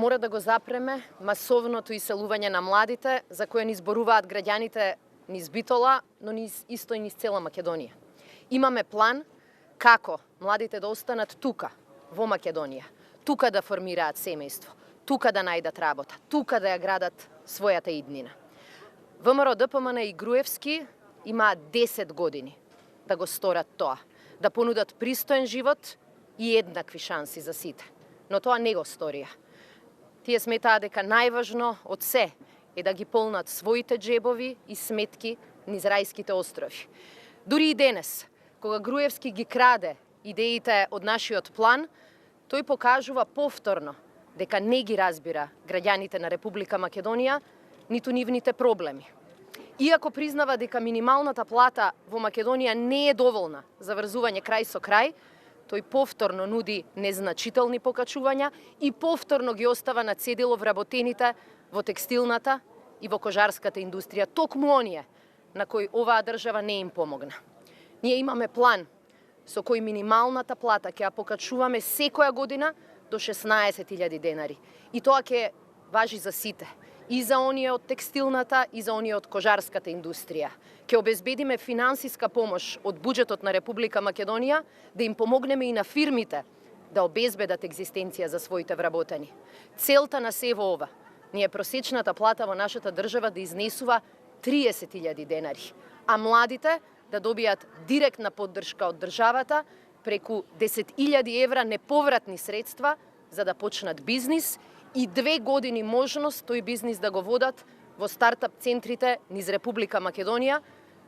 мора да го запреме масовното иселување на младите, за кое ни зборуваат граѓаните низ Битола, но исто и низ цела Македонија. Имаме план како младите да останат тука, во Македонија, тука да формираат семејство, тука да најдат работа, тука да ја градат својата иднина. ВМРО, ДПМН и Груевски имаат 10 години да го сторат тоа, да понудат пристоен живот и еднакви шанси за сите. Но тоа не го сторија. Тие сметаа дека најважно од се е да ги полнат своите джебови и сметки низ рајските острови. Дури и денес, кога Груевски ги краде идеите од нашиот план, тој покажува повторно дека не ги разбира граѓаните на Република Македонија, ниту нивните проблеми. Иако признава дека минималната плата во Македонија не е доволна за врзување крај со крај, тој повторно нуди незначителни покачувања и повторно ги остава на цедило вработените во текстилната и во кожарската индустрија, токму оние на кои оваа држава не им помогна. Ние имаме план со кој минималната плата ќе ја покачуваме секоја година до 16.000 денари. И тоа ќе важи за сите. И за оние од текстилната, и за оние од кожарската индустрија. Ќе обезбедиме финансиска помош од буџетот на Република Македонија, да им помогнеме и на фирмите да обезбедат екзистенција за своите вработени. Целта на сево ова ни е просечната плата во нашата држава да изнесува 30.000 денари, а младите да добијат директна поддршка од државата преку 10.000 евра неповратни средства за да почнат бизнис и 2 години можност тој бизнис да го водат во стартап центрите низ Република Македонија,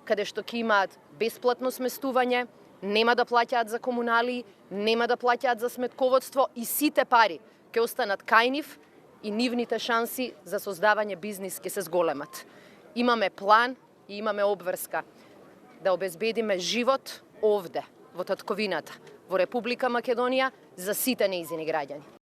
каде што ќе имаат бесплатно сместување, нема да плаќаат за комунали, нема да плаќаат за сметководство и сите пари ќе останат кај нив и нивните шанси за создавање бизнис ќе се зголемат. Имаме план и имаме обврска да обезбедиме живот овде, во татковината, во Република Македонија, за сите нејзини граѓани.